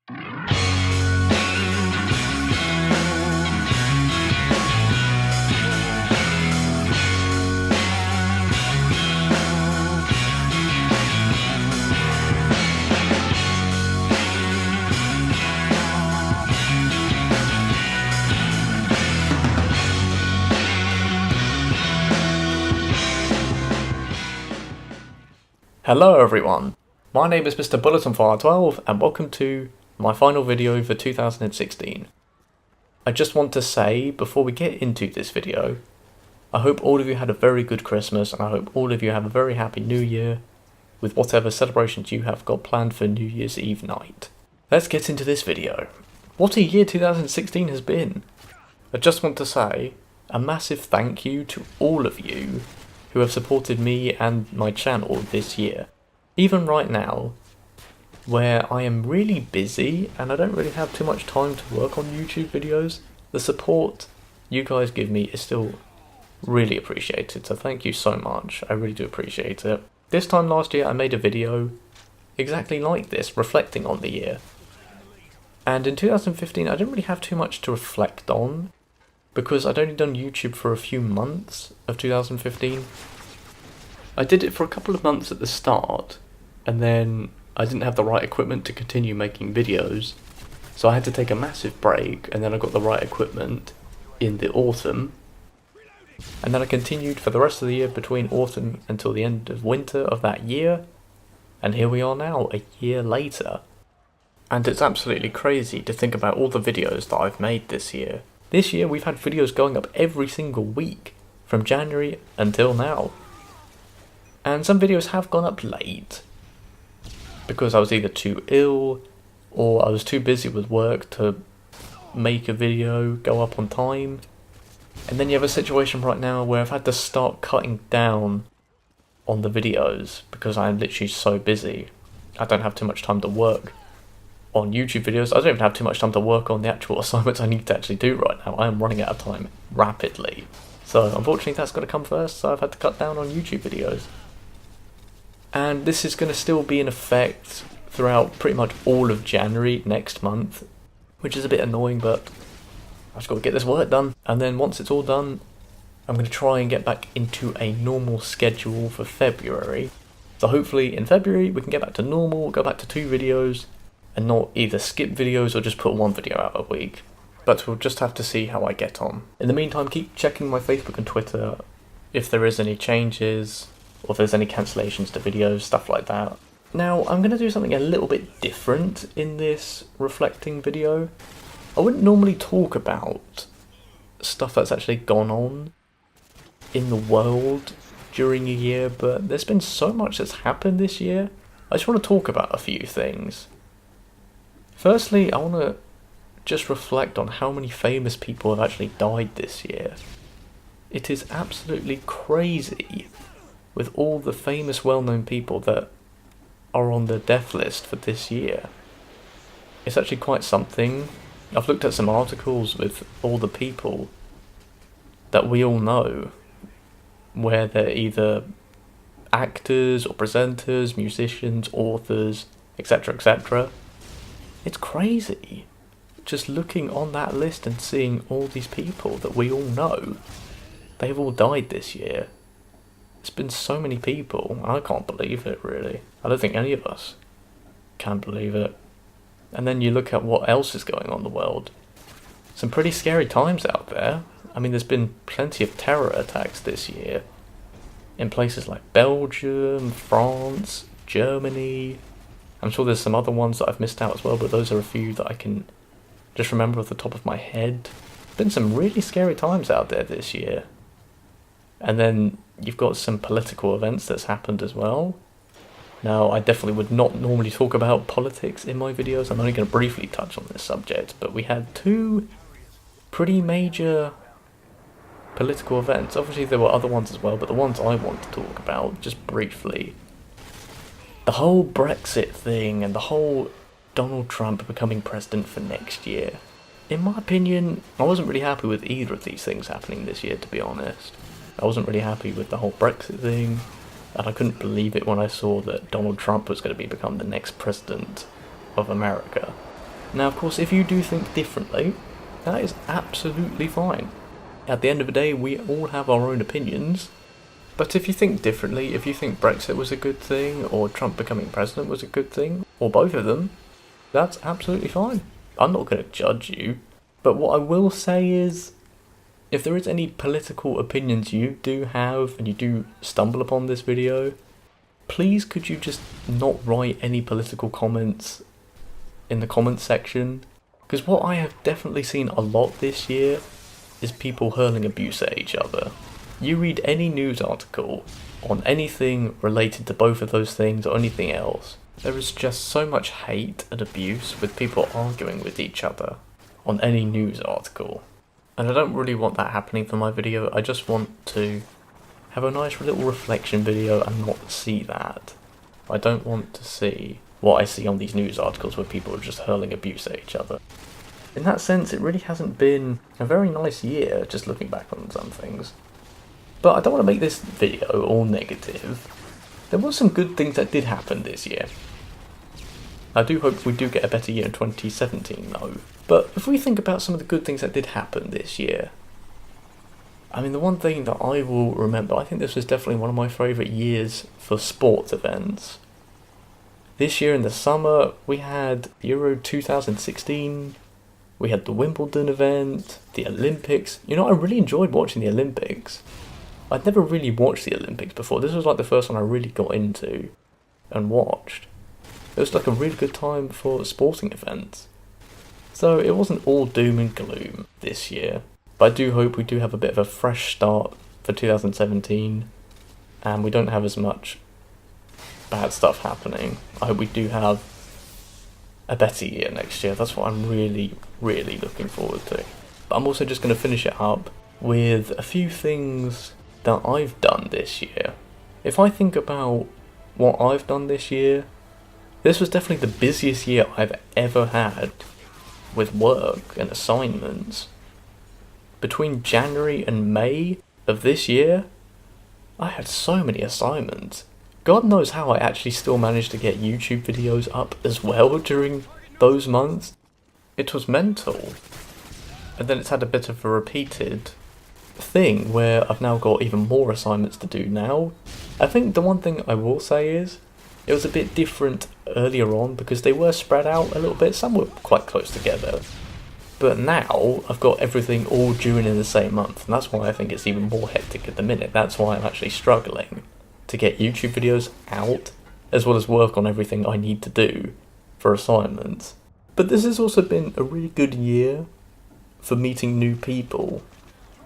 Hello everyone, my name is Mr. BulletonFire12 and welcome to my final video for 2016. I just want to say, before we get into this video, I hope all of you had a very good Christmas and I hope all of you have a very happy New Year with whatever celebrations you have got planned for New Year's Eve night. Let's get into this video. What a year 2016 has been! I just want to say a massive thank you to all of you who have supported me and my channel this year. Even right now, where I am really busy and I don't really have too much time to work on YouTube videos, the support you guys give me is still really appreciated, so thank you so much, I really do appreciate it. This time last year I made a video exactly like this, reflecting on the year. And in 2015 I didn't really have too much to reflect on, because I'd only done YouTube for a few months of 2015. I did it for a couple of months at the start, and then I didn't have the right equipment to continue making videos, so I had to take a massive break, and then I got the right equipment in the autumn, and then I continued for the rest of the year between autumn until the end of winter of that year, and here we are now, a year later. And it's absolutely crazy to think about all the videos that I've made this year. This year we've had videos going up every single week, from January until now. And some videos have gone up late, because I was either too ill, or I was too busy with work to make a video go up on time. And then you have a situation right now where I've had to start cutting down on the videos, because I'm literally so busy. I don't have too much time to work on YouTube videos. I don't even have too much time to work on the actual assignments I need to actually do right now. I am running out of time rapidly. So unfortunately that's got to come first, so I've had to cut down on YouTube videos. And this is going to still be in effect throughout pretty much all of January next month, which is a bit annoying, but I've just got to get this work done. And then once it's all done, I'm going to try and get back into a normal schedule for February. So hopefully in February we can get back to normal, go back to 2 videos, and not either skip videos or just put 1 video out a week. But we'll just have to see how I get on. In the meantime, keep checking my Facebook and Twitter if there is any changes, or if there's any cancellations to videos, stuff like that. Now, I'm going to do something a little bit different in this reflecting video. I wouldn't normally talk about stuff that's actually gone on in the world during a year, but there's been so much that's happened this year. I just want to talk about a few things. Firstly, I want to just reflect on how many famous people have actually died this year. It is absolutely crazy with all the famous well-known people that are on the death list for this year. It's actually quite something. I've looked at some articles with all the people that we all know, where they're either actors or presenters, musicians, authors, etc, etc. It's crazy, just looking on that list and seeing all these people that we all know. They've all died this year. It's been so many people, and I can't believe it really. I don't think any of us can believe it. And then you look at what else is going on in the world. Some pretty scary times out there. I mean, there's been plenty of terror attacks this year in places like Belgium, France, Germany. I'm sure there's some other ones that I've missed out as well, but those are a few that I can just remember off the top of my head. Been some really scary times out there this year. And then you've got some political events that's happened as well. Now, I definitely would not normally talk about politics in my videos. I'm only going to briefly touch on this subject, but we had 2 pretty major political events. Obviously there were other ones as well, but the ones I want to talk about, just briefly. The whole Brexit thing and the whole Donald Trump becoming president for next year. In my opinion, I wasn't really happy with either of these things happening this year, to be honest. I wasn't really happy with the whole Brexit thing, and I couldn't believe it when I saw that Donald Trump was going to become the next president of America. Now, of course, if you do think differently, that is absolutely fine. At the end of the day, we all have our own opinions. But if you think differently, if you think Brexit was a good thing, or Trump becoming president was a good thing, or both of them, that's absolutely fine. I'm not going to judge you. But what I will say is, if there is any political opinions you do have, and you do stumble upon this video, please could you just not write any political comments in the comments section? Because what I have definitely seen a lot this year is people hurling abuse at each other. You read any news article on anything related to both of those things or anything else, there is just so much hate and abuse with people arguing with each other on any news article. And I don't really want that happening for my video. I just want to have a nice little reflection video and not see that. I don't want to see what I see on these news articles where people are just hurling abuse at each other. In that sense, it really hasn't been a very nice year, just looking back on some things. But I don't want to make this video all negative. There were some good things that did happen this year. I do hope we do get a better year in 2017 though. But if we think about some of the good things that did happen this year, I mean, the one thing that I will remember, I think this was definitely one of my favourite years for sports events. This year in the summer, we had Euro 2016, we had the Wimbledon event, the Olympics. You know, I really enjoyed watching the Olympics. I'd never really watched the Olympics before. This was like the first one I really got into and watched. It was like a really good time for sporting events. So it wasn't all doom and gloom this year. But I do hope we do have a bit of a fresh start for 2017 and we don't have as much bad stuff happening. I hope we do have a better year next year. That's what I'm really, really looking forward to. But I'm also just going to finish it up with a few things that I've done this year. If I think about what I've done this year, this was definitely the busiest year I've ever had with work and assignments. Between January and May of this year, I had so many assignments. God knows how I actually still managed to get YouTube videos up as well during those months. It was mental. And then it's had a bit of a repeated thing where I've now got even more assignments to do now. I think the one thing I will say is it was a bit different earlier on because they were spread out a little bit. Some were quite close together. But now I've got everything all due in the same month, and that's why I think it's even more hectic at the minute. That's why I'm actually struggling to get YouTube videos out, as well as work on everything I need to do for assignments. But this has also been a really good year for meeting new people.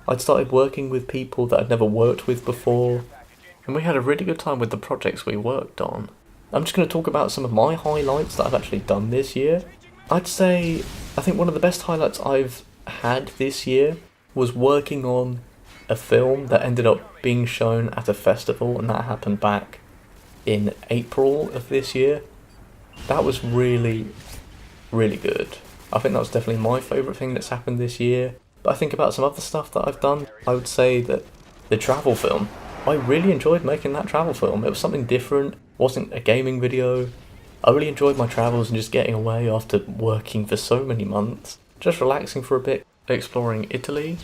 I'd started working with people that I'd never worked with before, and we had a really good time with the projects we worked on. I'm just going to talk about some of my highlights that I've actually done this year. I'd say, I think one of the best highlights I've had this year was working on a film that ended up being shown at a festival, and that happened back in April of this year. That was really, really good. I think that was definitely my favourite thing that's happened this year. But I think about some other stuff that I've done, I would say that the travel film, I really enjoyed making that travel film. It was something different, wasn't a gaming video. I really enjoyed my travels and just getting away after working for so many months. Just relaxing for a bit, exploring Italy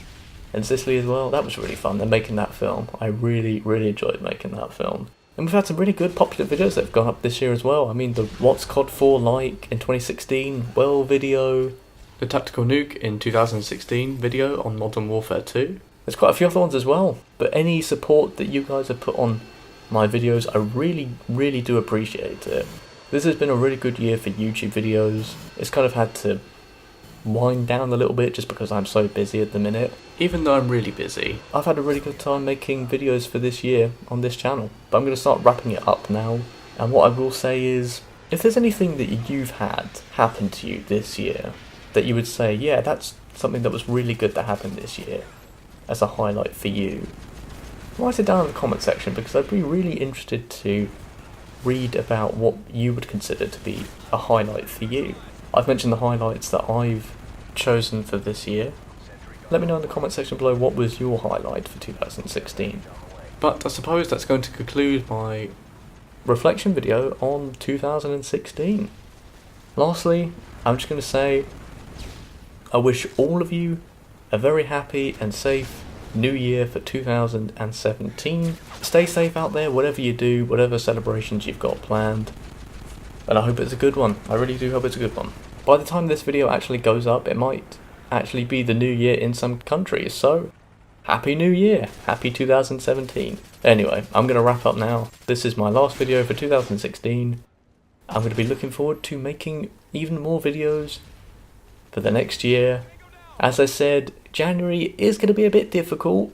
and Sicily as well. That was really fun, and making that film. I really, really enjoyed making that film. And we've had some really good popular videos that have gone up this year as well. I mean, the What's COD 4 Like in 2016, Well video, the Tactical Nuke in 2016 video on Modern Warfare 2. There's quite a few other ones as well, but any support that you guys have put on my videos, I really, really do appreciate it. This has been a really good year for YouTube videos. It's kind of had to wind down a little bit just because I'm so busy at the minute. Even though I'm really busy, I've had a really good time making videos for this year on this channel. But I'm going to start wrapping it up now. And what I will say is, if there's anything that you've had happen to you this year, that you would say, yeah, that's something that was really good that happened this year, as a highlight for you, write it down in the comment section, because I'd be really interested to read about what you would consider to be a highlight for you. I've mentioned the highlights that I've chosen for this year. Let me know in the comment section below what was your highlight for 2016. But I suppose that's going to conclude my reflection video on 2016. Lastly, I'm just going to say, I wish all of you a very happy and safe New Year for 2017. Stay safe out there, whatever you do, whatever celebrations you've got planned. And I hope it's a good one. I really do hope it's a good one. By the time this video actually goes up, it might actually be the new year in some countries, so Happy New Year! Happy 2017. Anyway, I'm going to wrap up now. This is my last video for 2016. I'm going to be looking forward to making even more videos for the next year. As I said, January is going to be a bit difficult,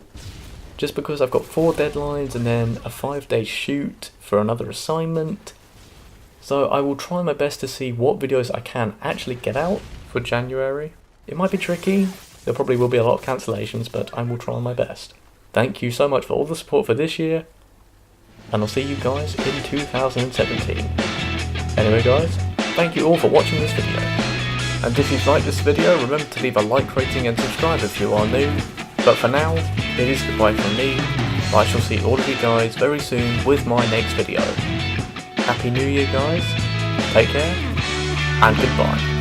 just because I've got 4 deadlines and then a 5-day shoot for another assignment. So I will try my best to see what videos I can actually get out for January. It might be tricky, there probably will be a lot of cancellations, but I will try my best. Thank you so much for all the support for this year, and I'll see you guys in 2017. Anyway guys, thank you all for watching this video. And if you've liked this video, remember to leave a like, rating and subscribe if you are new. But for now, it is goodbye from me. I shall see all of you guys very soon with my next video. Happy New Year guys, take care, and goodbye.